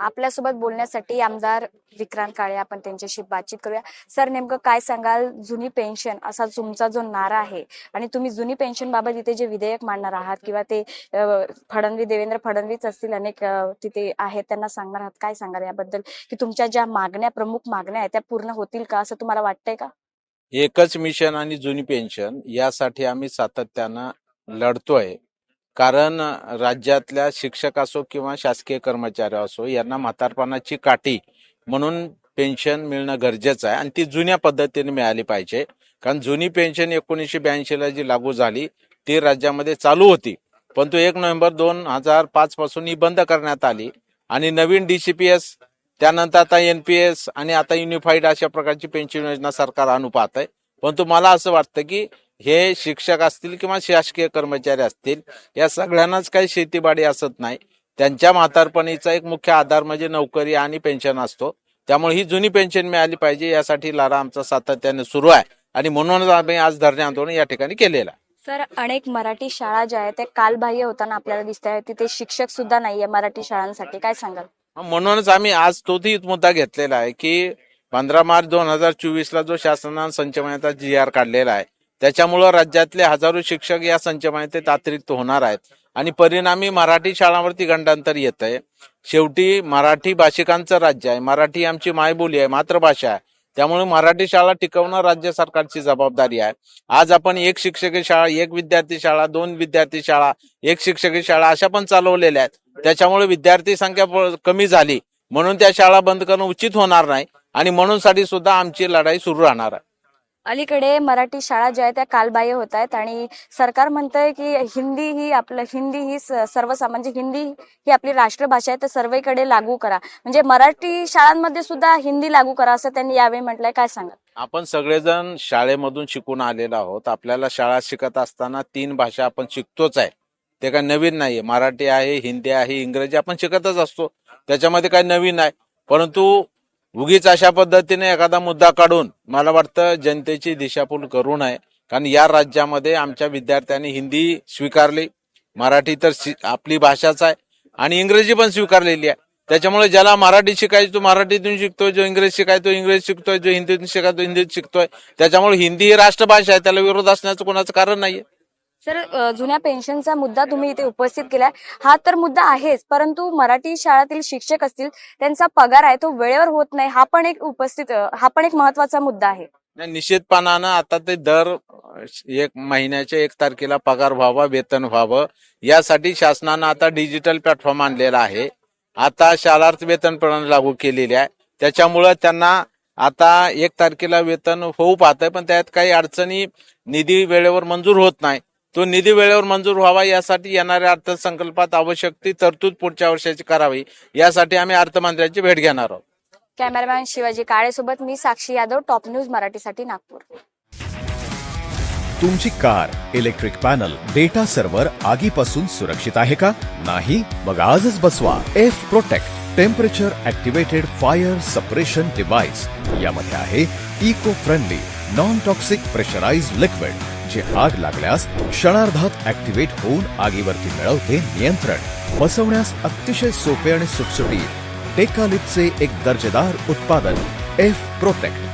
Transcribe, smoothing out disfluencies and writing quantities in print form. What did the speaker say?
आपल्यासोबत बोलण्यासाठी आमदार विक्रांत काळे आपण त्यांच्याशी बातचीत करूया. सर, नेमकं काय सांगाल? जुनी पेन्शन असा तुमचा जो नारा आहे आणि तुम्ही जुनी पेन्शन बाबत इथे जे विधेयक मांडणार आहात किंवा ते देवेंद्र फडणवीस असतील, अनेक तिथे आहेत, त्यांना सांगणार आहात, काय सांगाल याबद्दल? की तुमच्या ज्या मागण्या, प्रमुख मागण्या आहेत, त्या पूर्ण होतील का असं तुम्हाला वाटतंय का? एकच मिशन आणि जुनी पेन्शन यासाठी आम्ही सातत्यानं लढतोय. कारण राज्यातल्या शिक्षक असो किंवा शासकीय कर्मचारी असो यांना म्हातारपणाची काठी म्हणून पेन्शन मिळणं गरजेचं आहे आणि ती जुन्या पद्धतीने मिळाली पाहिजे. कारण जुनी पेन्शन 1982 जी लागू झाली ती राज्यामध्ये चालू होती, परंतु 1 नोव्हेंबर 2005 पासून ही बंद करण्यात आली आणि नवीन DCPS, त्यानंतर आता NPS आणि आता युनिफाईड अशा प्रकारची पेन्शन योजना सरकार आणू पाहत आहे. परंतु मला असं वाटतं की हे शिक्षक असतील किंवा शासकीय कर्मचारी असतील या सगळ्यांनाच काही शेतीबाडी असत नाही. त्यांच्या म्हातारपणीचा एक मुख्य आधार म्हणजे नोकरी आणि पेन्शन असतो. त्यामुळे ही जुनी पेन्शन मिळाली पाहिजे यासाठी लढा आमचा सातत्याने सुरू आहे आणि म्हणूनच आम्ही आज धरणे आंदोलन या ठिकाणी केलेलं आहे. सर, अनेक मराठी शाळा ज्या आहेत त्या कालबाह्य होताना आपल्याला दिसत आहेत. तिथे शिक्षक सुद्धा नाहीये मराठी शाळांसाठी, काय सांगाल? म्हणूनच आम्ही आज तोही मुद्दा घेतलेला आहे की 15 मार्च 2024 जो शासनाने संच मान्यता GR काढलेला आहे त्याच्यामुळं राज्यातले हजारो शिक्षक या संच मान्यतेत अतिरिक्त होणार आहेत आणि परिणामी मराठी शाळांवरती गंडांतर येत आहे. शेवटी मराठी भाषिकांचं राज्य आहे, मराठी आमची मायबोली आहे, मातृभाषा आहे. त्यामुळे मराठी शाळा टिकवणं राज्य सरकारची जबाबदारी आहे. आज आपण एक शिक्षकी शाळा, एक विद्यार्थी शाळा, 2 विद्यार्थी शाळा, एक शिक्षकी शाळा अशा पण चालवलेल्या आहेत. त्याच्यामुळे विद्यार्थी संख्या कमी झाली म्हणून त्या शाळा बंद करणं उचित होणार नाही आणि म्हणून साठी सुद्धा आमची लढाई सुरू राहणार आहे. अलीकडे मराठी शाळा ज्या आहेत त्या कालबाह्य होत आहेत आणि सरकार म्हणतंय की हिंदी ही सर्वसामान्य, हिंदी ही आपली राष्ट्रभाषा आहे, तर सर्वेकडे लागू करा, म्हणजे मराठी शाळांमध्ये सुद्धा हिंदी लागू करा असं त्यांनी यावेळी म्हटलंय. काय सांगा? आपण सगळेजण शाळेमधून शिकून आलेलो आहोत. आपल्याला शाळा शिकत असताना 3 भाषा आपण शिकतोच आहे, ते काय नवीन नाहीये. मराठी आहे, हिंदी आहे, इंग्रजी आपण शिकतच असतो, त्याच्यामध्ये काही नवीन नाही. परंतु उगीच अशा पद्धतीने एखादा मुद्दा काढून मला वाटतं जनतेची दिशाभूल करू नये. कारण या राज्यामध्ये आमच्या विद्यार्थ्यांनी हिंदी स्वीकारली, मराठी तर आपली भाषाच आहे आणि इंग्रजी पण स्वीकारलेली आहे. त्याच्यामुळे ज्याला मराठी शिकायची तो मराठीतून शिकतोय, जो इंग्रजी शिकायचा तो इंग्रजी शिकतोय, जो हिंदीतून शिकायचा तो हिंदीत शिकतोय. त्याच्यामुळे हिंदी ही राष्ट्रभाषा आहे, त्याला विरोध असण्याचं कोणाचं कारण नाहीये. सर, जुन्या पेन्शनचा मुद्दा तुम्ही इथे उपस्थित केलाय, हा तर मुद्दा आहेच, परंतु मराठी शाळेतील शिक्षक असतील त्यांचा पगार आहे तो वेळेवर होत नाही, हा पण एक महत्वाचा मुद्दा आहे. निश्चितपणानं आता ते दर 1 महिन्याच्या 1 तारखेला पगार व्हावा, वेतन व्हावं यासाठी शासनानं आता डिजिटल प्लॅटफॉर्म आणलेला आहे. आता शालार्थ वेतन प्रणाली लागू केलेली आहे. त्याच्यामुळं त्यांना आता 1 तारखेला वेतन होऊ पाहतंय, पण त्यात काही अडचणी, निधी वेळेवर मंजूर होत नाही. तो निधी वेळेवर मंजूर व्हावा यासाठी येणाऱ्या अर्थसंकल्पात आवश्यक ती तरतूद पुढच्या वर्षाची करावी यासाठी आम्ही अर्थमंत्र्यांची भेट घेणार आहोत. कॅमेरामॅन शिवाजी काळे सोबत मी साक्षी यादव, टॉप न्यूज मराठीसाठी, नागपूर. तुमची car, electric panel, data server आगीपासून सुरक्षित आहे का? नाही? मग आजच बसवा F protect temperature activated fire suppression device. यामध्ये आहे eco friendly non toxic pressurised liquid जे आग लागल्यास क्षणार्धात ऍक्टिव्हेट होऊन आगीवरती मिळवते नियंत्रण. बसवण्यास अतिशय सोपे आणि सुटसुटीत टेकालिपचे एक दर्जेदार उत्पादन एफ प्रोटेक्ट.